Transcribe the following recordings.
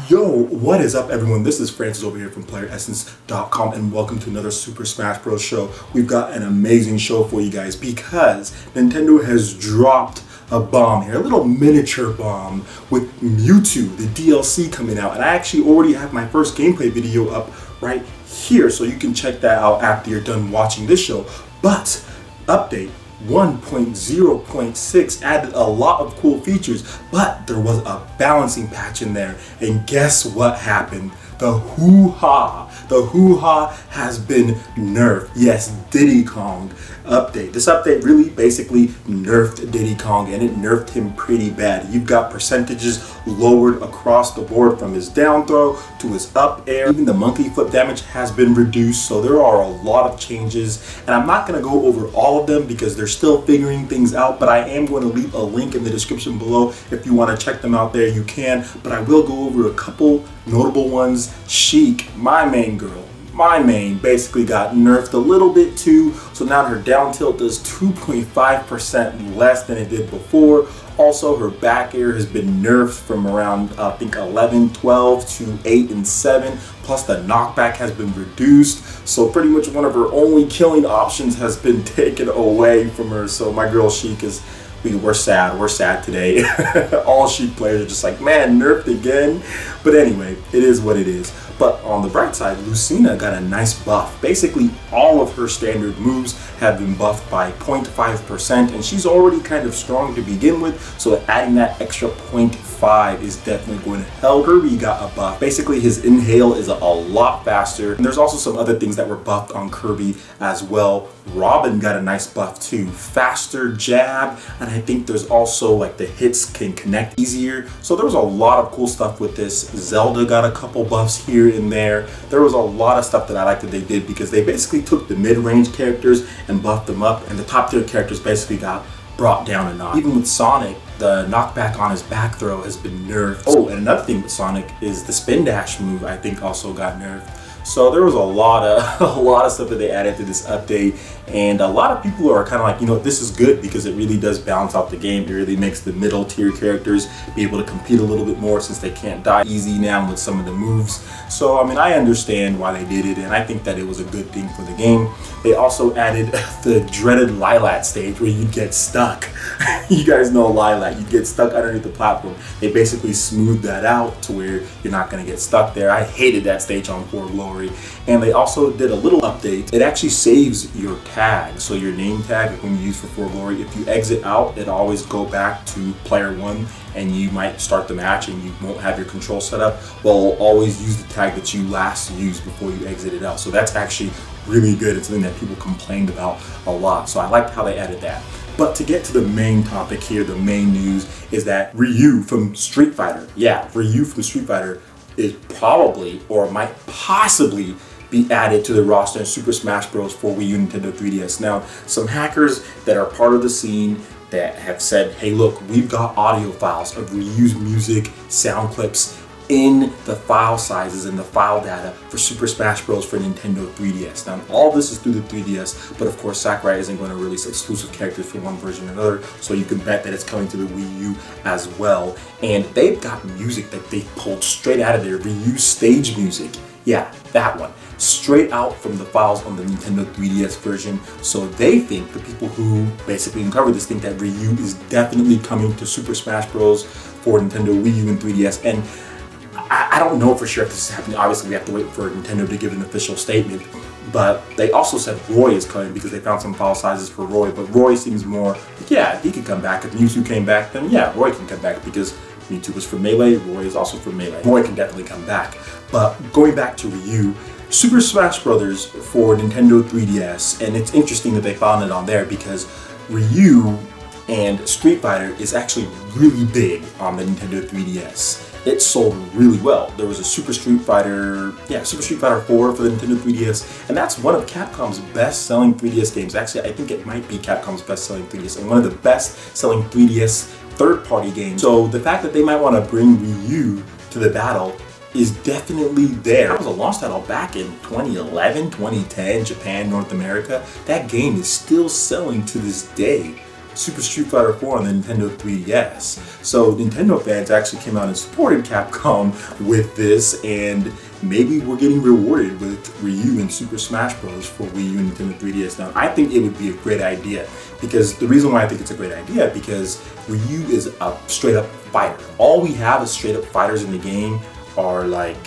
Yo, what is up everyone? This is Francis over here from PlayerEssence.com and welcome to another Super Smash Bros. Show. We've got an amazing show for you guys because Nintendo has dropped a bomb here, a little miniature bomb with Mewtwo, the DLC coming out. And I actually already have my first gameplay video up right here, so you can check that out after you're done watching this show. But, update. 1.0.6 added a lot of cool features, but there was a balancing patch in there, and guess what happened? The hoo-ha has been nerfed. Yes, Diddy Kong update. This update really basically nerfed Diddy Kong, and it nerfed him pretty bad. You've got percentages lowered across the board from his down throw to his up air. Even the monkey flip damage has been reduced, so there are a lot of changes, and I'm not going to go over all of them because they're still figuring things out, but I am going to leave a link in the description below. If you want to check them out there, you can, but I will go over a couple notable ones. Sheik, my main girl, basically got nerfed a little bit too, so now her down tilt does 2.5% less than it did before. Also, her back air has been nerfed from around I think 11, 12 to 8 and 7, plus the knockback has been reduced, so pretty much one of her only killing options has been taken away from her. So my girl Sheik is, we're sad today. All Sheik players are just like, man, nerfed again. But anyway, it is what it is. But on the bright side, Lucina got a nice buff. Basically, all of her standard moves have been buffed by 0.5%, and she's already kind of strong to begin with, so adding that extra 0.5 is definitely going to help. Kirby got a buff. Basically, his inhale is a lot faster, and there's also some other things that were buffed on Kirby as well. Robin got a nice buff too. Faster jab, and I think there's also like the hits can connect easier. So there was a lot of cool stuff with this. Zelda got a couple buffs here and there. There was a lot of stuff that I liked that they did because they basically took the mid-range characters and buffed them up, and the top tier characters basically got brought down a notch. Even with Sonic, the knockback on his back throw has been nerfed. Oh, and another thing with Sonic is the spin dash move, I think, also got nerfed. So there was a lot of stuff that they added to this update, and a lot of people are kind of like, you know, this is good because it really does balance out the game. It really makes the middle tier characters be able to compete a little bit more since they can't die easy now with some of the moves. So I mean, I understand why they did it, and I think that it was a good thing for the game. They also added the dreaded Lilat stage where you'd get stuck. You guys know Lilat, you'd get stuck underneath the platform. They basically smoothed that out to where you're not going to get stuck there. I hated that stage on 4 Glory. And they also did a little update. It actually saves your tag, so your name tag when you use for 4 Glory. If you exit out, it'll always go back to player 1, and you might start the match and you won't have your control set up. Well, always use the tag that you last used before you exited out. So that's actually really good. It's something that people complained about a lot. So I liked how they added that. But to get to the main topic here, the main news is that Ryu from Street Fighter, Ryu from Street Fighter is probably or might possibly be added to the roster in Super Smash Bros. For Wii U and Nintendo 3DS. Now, some hackers that are part of the scene that have said, hey look, we've got audio files of Ryu's music, sound clips in the file sizes and the file data for Super Smash Bros. For Nintendo 3DS. Now, all this is through the 3DS, but of course Sakurai isn't going to release exclusive characters for one version or another, so you can bet that it's coming to the Wii U as well. And they've got music that they pulled straight out of there, Ryu stage music. Yeah, that one. Straight out from the files on the Nintendo 3DS version. So they think, the people who basically uncovered this, think that Ryu is definitely coming to Super Smash Bros. For Nintendo Wii U and 3DS. And I don't know for sure if this is happening. Obviously, we have to wait for Nintendo to give an official statement. But they also said Roy is coming because they found some file sizes for Roy. But Roy seems more, yeah, he could come back. If Mewtwo came back, then yeah, Roy can come back because Mewtwo was from Melee, Roy is also from Melee. Roy can definitely come back. But going back to Ryu, Super Smash Bros. For Nintendo 3DS, and it's interesting that they found it on there because Ryu and Street Fighter is actually really big on the Nintendo 3DS. It sold really well. There was a Super Street Fighter 4 for the Nintendo 3DS, and that's one of Capcom's best-selling 3DS games. Actually, I think it might be Capcom's best-selling 3DS, and one of the best-selling 3DS third-party games. So the fact that they might want to bring Ryu to the battle is definitely there. That was a launch title back in 2011, 2010, Japan, North America. That game is still selling to this day. Super Street Fighter 4 on the Nintendo 3DS. So Nintendo fans actually came out and supported Capcom with this, and maybe we're getting rewarded with Ryu and Super Smash Bros. For Wii U and Nintendo 3DS. Now, I think it would be a great idea, because the reason why I think it's a great idea, because Ryu is a straight up fighter. All we have as straight up fighters in the game are like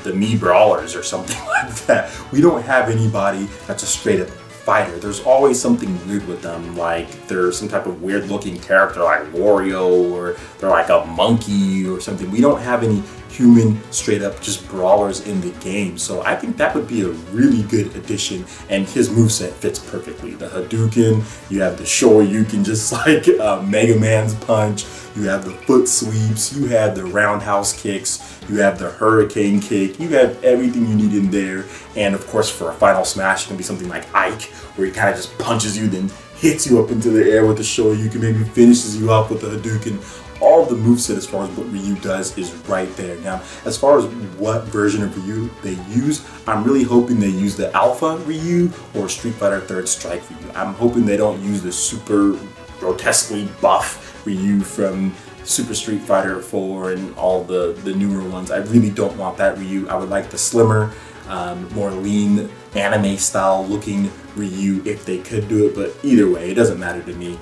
the Mii Brawlers or something like that. We don't have anybody that's a straight up fighter. There's always something weird with them, like they're some type of weird looking character like Wario, or they're like a monkey or something. We don't have any human straight up just brawlers in the game. So I think that would be a really good addition, and his moveset fits perfectly. The Hadouken, you have the Shoryuken just like Mega Man's punch, you have the foot sweeps, you have the roundhouse kicks, you have the hurricane kick, you have everything you need in there. And of course for a final smash, it can be something like Ike, where he kind of just punches you, then hits you up into the air with the Shoryuken, maybe finishes you off with the Hadouken. All the moveset as far as what Ryu does is right there. Now, as far as what version of Ryu they use, I'm really hoping they use the Alpha Ryu or Street Fighter 3rd Strike Ryu. I'm hoping they don't use the super grotesquely buff Ryu from Super Street Fighter 4 and all the newer ones. I really don't want that Ryu. I would like the slimmer, more lean, anime style looking Ryu if they could do it, but either way, it doesn't matter to me.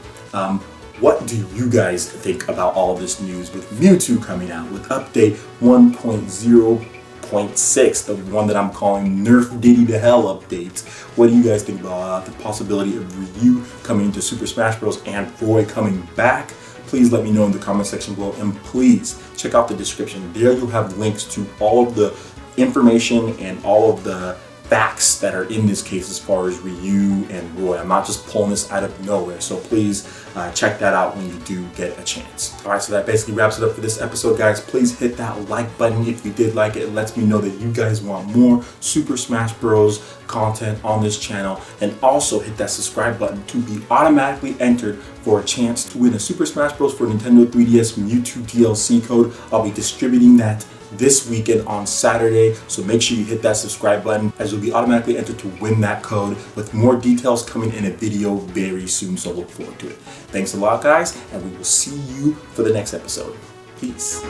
What do you guys think about all of this news with Mewtwo coming out with update 1.0.6, the one that I'm calling Nerf Diddy to Hell updates? What do you guys think about the possibility of Ryu coming to Super Smash Bros. And Roy coming back? Please let me know in the comment section below, and please check out the description. There you'll have links to all of the information and all of the facts that are in this case as far as Ryu and Roy. I'm not just pulling this out of nowhere, so please check that out when you do get a chance. Alright, so that basically wraps it up for this episode, guys. Please hit that like button if you did like it. It lets me know that you guys want more Super Smash Bros. Content on this channel, and also hit that subscribe button to be automatically entered for a chance to win a Super Smash Bros. For Nintendo 3DS Mewtwo DLC code. I'll be distributing that this weekend on Saturday, so make sure you hit that subscribe button, as you'll be automatically entered to win that code, with more details coming in a video very soon, so look forward to it. Thanks a lot, guys, and we will see you for the next episode. Peace.